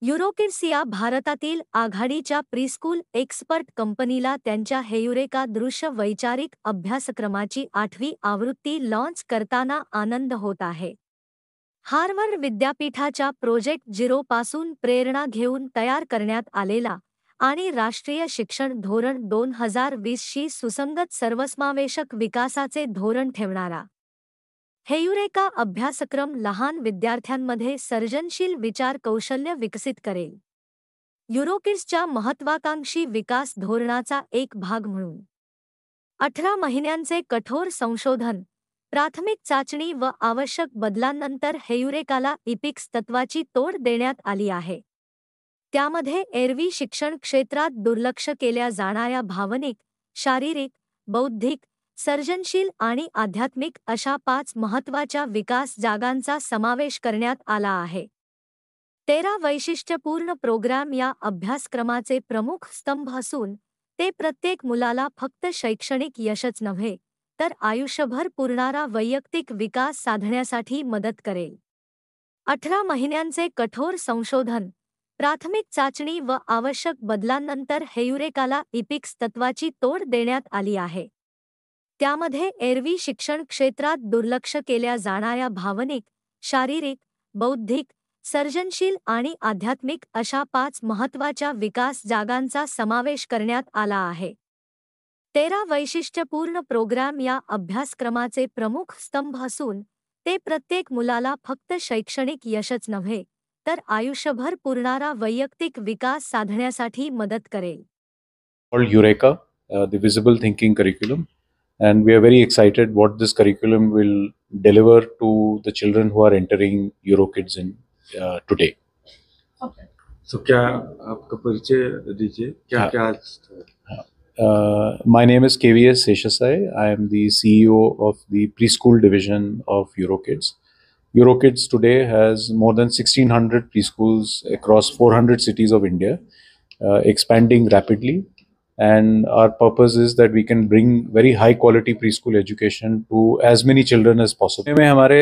युरोकिड्स या भारतातील आघाडीच्या प्रीस्कूल एक्सपर्ट कंपनीला त्यांच्या हेयुरेका दृश्य वैचारिक अभ्यासक्रमाची 8वी आवृत्ती लॉन्च करताना आनंद होत आहे. हार्वर्ड विद्यापीठाच्या प्रोजेक्ट झिरोपासून प्रेरणा घेऊन तयार करण्यात आलेला आणि राष्ट्रीय शिक्षण धोरण 2020शी सुसंगत सर्वसमावेशक विकासाचे धोरण ठेवणारा हेयुरेका अभ्यासक्रम लहान विद्यार्थ्यांमध्ये सर्जनशील विचार कौशल्य विकसित करेल. युरोकिड्सच्या महत्त्वाकांक्षी विकास धोरणाचा एक भाग म्हणून 18 महिन्यांचे कठोर संशोधन, प्राथमिक चाचणी व आवश्यक बदलांनंतर हेयुरेकाला इपिक्स तत्वाची तोड देण्यात आली आहे. त्यामध्ये एरवी शिक्षण क्षेत्रात दुर्लक्ष केल्या जाणाऱ्या भावनिक, शारीरिक, बौद्धिक, सर्जनशील आणि आध्यात्मिक अशा 5 महत्त्वाच्या विकास जागांचा समावेश करण्यात आला आहे. 13 वैशिष्ट्यपूर्ण प्रोग्राम या अभ्यासक्रमाचे प्रमुख स्तंभ असून ते प्रत्येक मुलाला फक्त शैक्षणिक यशच नव्हे तर आयुष्यभर पुरणारा वैयक्तिक विकास साधण्यासाठी मदत करेल. 18 महिन्यांचे कठोर संशोधन, प्राथमिक चाचणी व आवश्यक बदलांनंतर हेयुरेकाला इपिक्स तत्वाची तोड देण्यात आली आहे. त्यामध्ये एरवी शिक्षण क्षेत्रात दुर्लक्ष केल्या जाणाऱ्या भावनिक, शारीरिक, बौद्धिक, सर्जनशील आणि आध्यात्मिक अशा 5 महत्त्वाच्या विकास जागांचा समावेश करण्यात आला आहे. 13 वैशिष्ट्यपूर्ण प्रोग्राम या अभ्यासक्रमाचे प्रमुख स्तंभ असून ते प्रत्येक मुलाला फक्त शैक्षणिक यशच नव्हे तर आयुष्यभर पुरणारा वैयक्तिक विकास साधण्यासाठी मदत करेल. Called Eureka, the Visible Thinking Curriculum. And we are very excited what this curriculum will deliver to the children who are entering EuroKids in today. Okay. So क्या आपका परिचय दीजिए, क्या क्या? My name is KVS Seshasai. I am the CEO of the preschool division of EuroKids. EuroKids today has more than 1600 preschools across 400 cities of India, expanding rapidly. And our purpose is that we can bring very high quality preschool education to as many children as possible. Pune में हमारे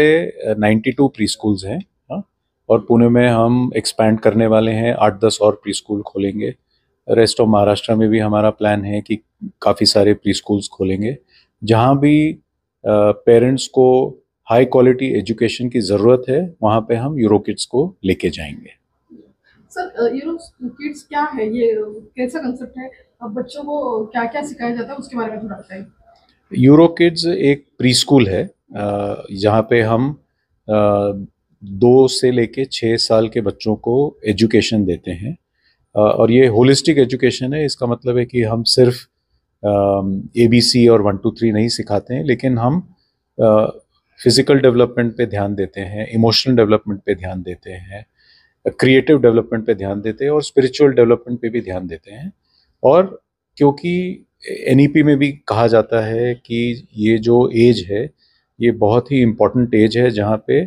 92 preschools हैं, और पुणे में हम expand करने वाले हैं, 8-10 और preschool खोलेंगे. रेस्ट ऑफ महाराष्ट्र में भी हमारा प्लान है कि काफ़ी सारे प्रीस्कूल्स खोलेंगे. जहाँ भी पेरेंट्स को हाई क्वालिटी एजुकेशन की ज़रूरत है वहाँ पे हम यूरोकिड्स को लेके जाएंगे. सर, यूरोकिड्स क्या है, ये कैसा कंसेप्ट है, अब बच्चों को क्या क्या सिखाया जाता है उसके बारे में थोड़ा बताइए. यूरोकिड्स एक प्रीस्कूल है जहाँ पे हम 2 से लेके 6 साल के बच्चों को एजुकेशन देते हैं. और ये होलिस्टिक एजुकेशन है. इसका मतलब है कि हम सिर्फ ABC और 1 2 3 नहीं सिखाते हैं, लेकिन हम फिजिकल डेवलपमेंट पे ध्यान देते हैं, इमोशनल डेवलपमेंट पे ध्यान देते हैं, क्रिएटिव डेवलपमेंट पे ध्यान देते हैं और स्पिरिचुअल डेवलपमेंट पे भी ध्यान देते हैं. और क्योंकि NEP में भी कहा जाता है कि ये जो एज है ये बहुत ही इम्पॉर्टेंट एज है जहाँ पे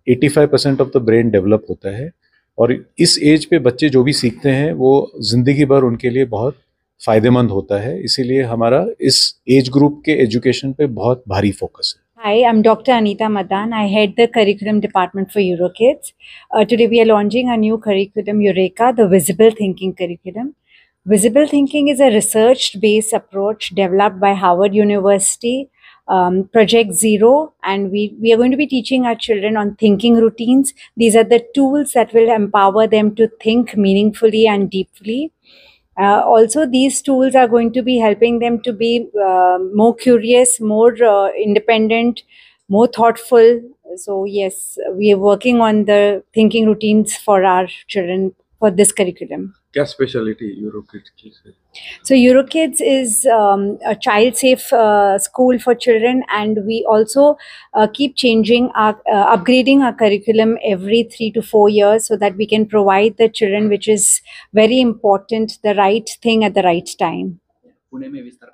85% ऑफ द ब्रेन डेवलप होता है. और इस एज पे बच्चे जो भी सीखते हैं वो ज़िंदगी भर उनके लिए बहुत फ़ायदेमंद होता है. इसीलिए हमारा इस एज ग्रुप के एजुकेशन पे बहुत भारी फोकस है. Hi, I'm Dr. Anita Madan. I head the curriculum department for EuroKids. Today we are launching a new curriculum, Eureka, the Visible Thinking Curriculum. Visible Thinking is a research-based approach developed by Harvard University, Project Zero, and we are going to be teaching our children on thinking routines. These are the tools that will empower them to think meaningfully and deeply. Also, these tools are going to be helping them to be more curious, more independent, more thoughtful. So yes, we are working on the thinking routines for our children for this curriculum. क्या speciality EuroKids की है? So EuroKids is a child-safe school for children, and we also keep changing our, upgrading our curriculum every 3 to 4 years so that we can provide the children, which is very important, the right thing at the right time. Pune में विस्तार